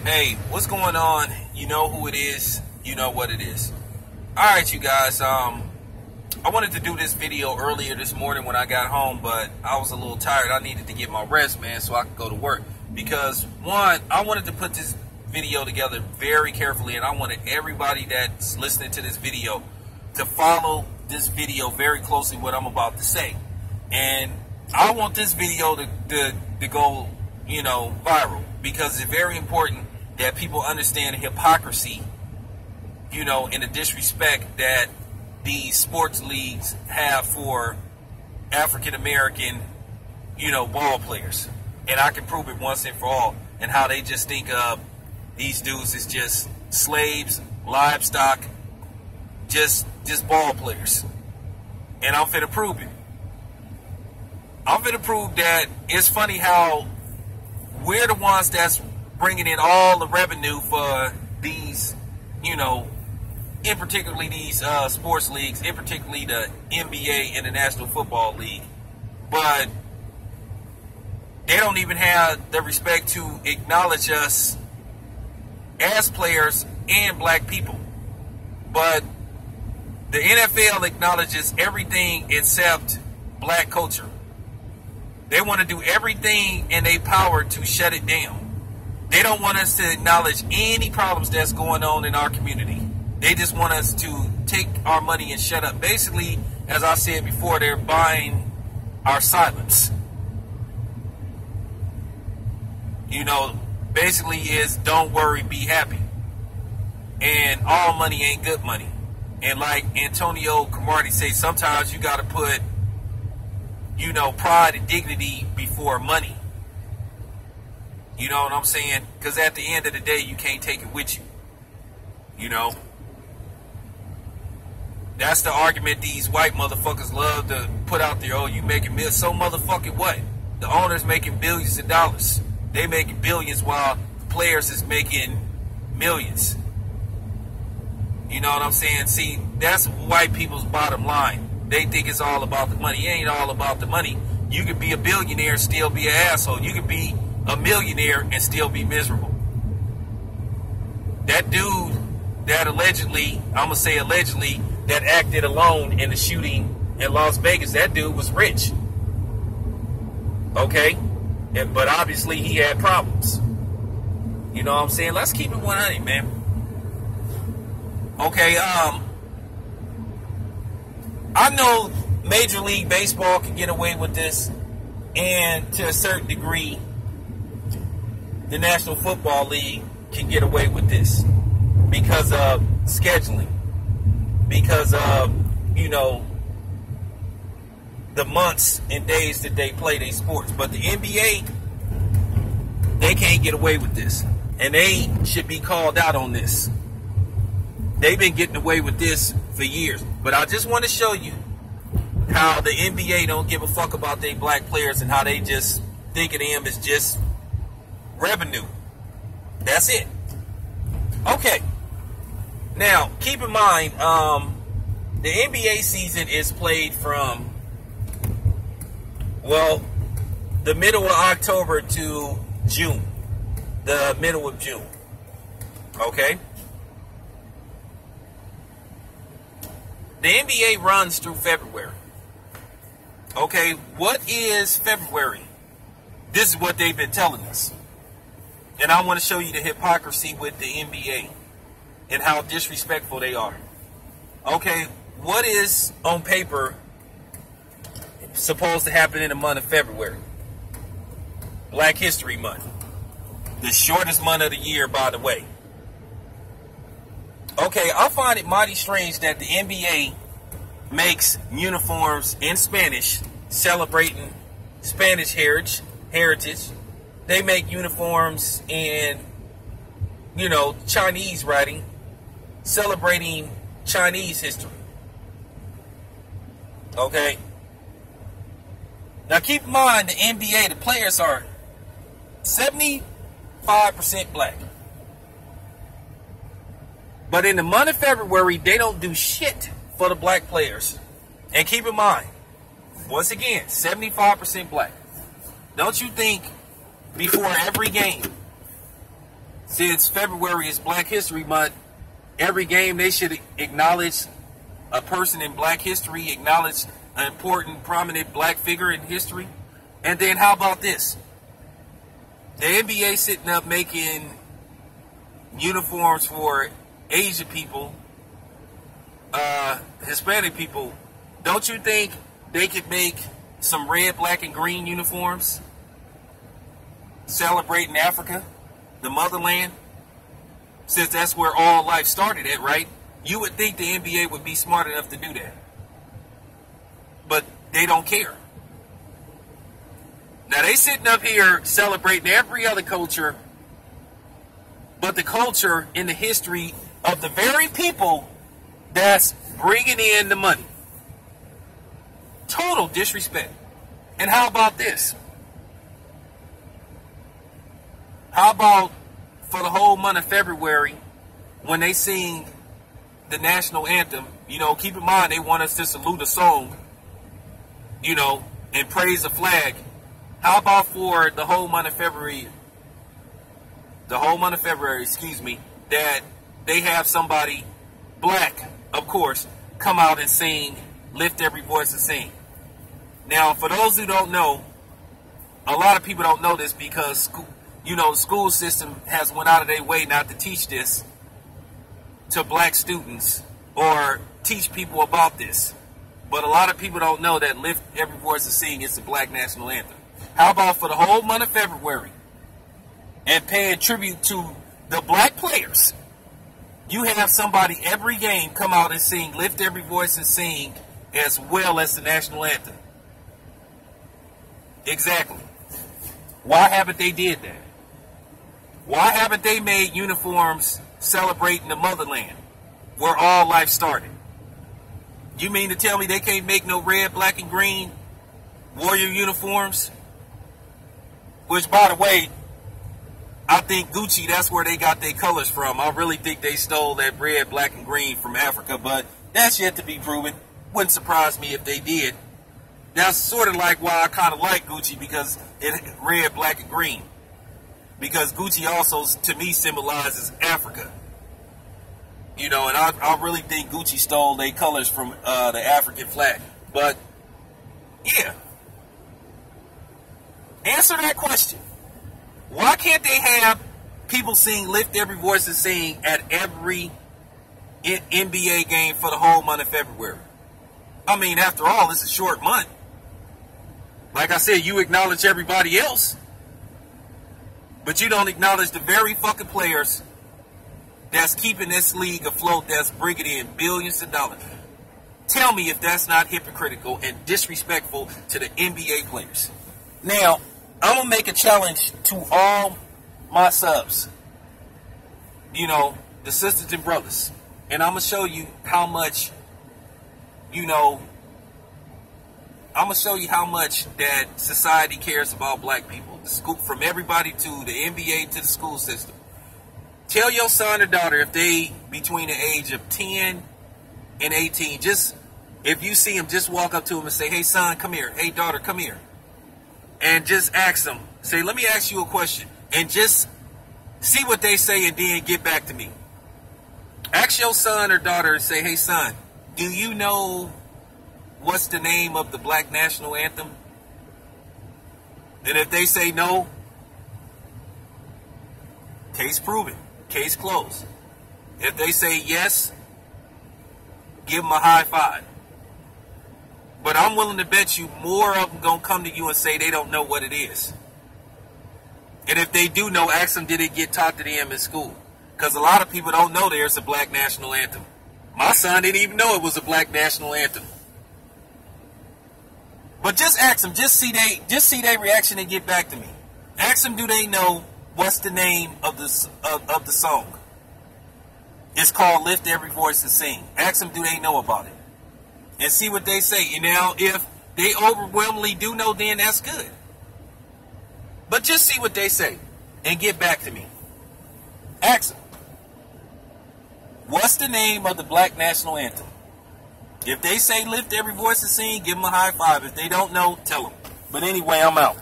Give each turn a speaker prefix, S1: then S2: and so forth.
S1: Hey, what's going on? You know who it is. You know what it is. Alright, you guys. I wanted to do this video earlier this morning when I got home, but I was a little tired. I needed to get my rest, man, so I could go to work. Because, one, I wanted to put this video together very carefully, and I wanted everybody that's listening to this video to follow this video very closely, what I'm about to say. And I want this video to go, viral, because it's very important that people understand the hypocrisy, and the disrespect that these sports leagues have for African American, ball players. And I can prove it once and for all, and how they just think of these dudes as just slaves, livestock, just ball players. And I'm finna prove it. I'm finna prove that it's funny how we're the ones that's bringing in all the revenue for these, in particularly these sports leagues, in particularly the NBA and the National Football League. But they don't even have the respect to acknowledge us as players and black people. But the NFL acknowledges everything except black culture. They want to do everything in their power to shut it down. They don't want us to acknowledge any problems that's going on in our community. They just want us to take our money and shut up. Basically, as I said before, they're buying our silence. Basically is don't worry, be happy. And all money ain't good money. And like Antonio Cromartie says, sometimes you got to put, pride and dignity before money. You know what I'm saying? Because at the end of the day, you can't take it with you. That's the argument these white motherfuckers love to put out there. Oh, you making millions. So motherfucking what? The owner's making billions of dollars. They making billions while the players is making millions. You know what I'm saying? See, that's white people's bottom line. They think it's all about the money. It ain't all about the money. You could be a billionaire and still be an asshole. You could be a millionaire and still be miserable. That dude that allegedly, I'm going to say allegedly, that acted alone in the shooting in Las Vegas, that dude was rich. Okay? But obviously he had problems. You know what I'm saying? Let's keep it 100, man. Okay, I know Major League Baseball can get away with this, and to a certain degree, the National Football League can get away with this because of scheduling, because of, the months and days that they play their sports. But the NBA, they can't get away with this, and they should be called out on this. They've been getting away with this for years. But I just want to show you how the NBA don't give a fuck about their black players and how they just think of them as just revenue. That's it. Okay. Now, keep in mind, the NBA season is played from, the middle of October to June. The middle of June. Okay? The NBA runs through February. Okay, what is February? This is what they've been telling us. And I want to show you the hypocrisy with the NBA and how disrespectful they are. Okay, what is on paper supposed to happen in the month of February? Black History Month. The shortest month of the year, by the way. Okay, I find it mighty strange that the NBA makes uniforms in Spanish, celebrating Spanish heritage. They make uniforms in, Chinese writing, celebrating Chinese history. Okay? Now keep in mind, the NBA, the players are 75% black. But in the month of February, they don't do shit for the black players. And keep in mind, once again, 75% black. Don't you think before every game, since February is Black History Month, every game they should acknowledge a person in Black history, acknowledge an important, prominent Black figure in history. And then how about this? The NBA sitting up making uniforms for Asian people, Hispanic people. Don't you think they could make some red, black, and green uniforms celebrating Africa, the motherland, since that's where all life started at, right? You would think the NBA would be smart enough to do that. But they don't care. Now they sitting up here celebrating every other culture, but the culture in the history of the very people that's bringing in the money. Total disrespect. And how about this? How about for the whole month of February, when they sing the national anthem, you know, keep in mind they want us to salute a song, you know, and praise the flag. How about for the whole month of February, that they have somebody black, of course, come out and sing, lift every voice and sing. Now, for those who don't know, a lot of people don't know this because, you know, the school system has went out of their way not to teach this to black students or teach people about this. But a lot of people don't know that lift every voice and sing is the Black National Anthem. How about for the whole month of February and paying tribute to the black players? You have somebody every game come out and sing, lift every voice and sing, as well as the national anthem. Exactly. Why haven't they did that? Why haven't they made uniforms celebrating the motherland, where all life started? You mean to tell me they can't make no red, black, and green warrior uniforms? Which, by the way, I think Gucci, that's where they got their colors from. I really think they stole that red, black, and green from Africa, but that's yet to be proven. Wouldn't surprise me if they did. That's sort of like why I kind of like Gucci, because it's red, black, and green. Because Gucci also, to me, symbolizes Africa. You know, and I really think Gucci stole their colors from the African flag. But, yeah. Answer that question. Why can't they have people sing, lift every voice and sing at every NBA game for the whole month of February? I mean, after all, it's a short month. Like I said, you acknowledge everybody else, but you don't acknowledge the very fucking players that's keeping this league afloat, that's bringing in billions of dollars. Tell me if that's not hypocritical and disrespectful to the NBA players. Now, I'm going to make a challenge to all my subs, you know, the sisters and brothers. And I'm going to show you how much, you know, I'm going to show you how much that society cares about black people. The school, from everybody to the NBA to the school system. Tell your son or daughter, if they between the age of 10 and 18, just, if you see them, just walk up to them and say, hey son, come here. Hey daughter, come here. And just ask them, say, let me ask you a question. And just see what they say and then get back to me. Ask your son or daughter and say, hey son, do you know what's the name of the Black National Anthem? And if they say no, case proven, case closed. If they say yes, give them a high five. But I'm willing to bet you more of them gonna come to you and say they don't know what it is. And if they do know, ask them, did it get taught to them in school? Because a lot of people don't know there's a Black National Anthem. My son didn't even know it was a Black National Anthem. But just ask them, just see their reaction and get back to me. Ask them, do they know what's the name of the song? It's called Lift Every Voice and Sing. Ask them, do they know about it? And see what they say. And now, if they overwhelmingly do know, then that's good. But just see what they say and get back to me. Ask them, what's the name of the Black National Anthem? If they say lift every voice and sing, give them a high five. If they don't know, tell them. But anyway, I'm out.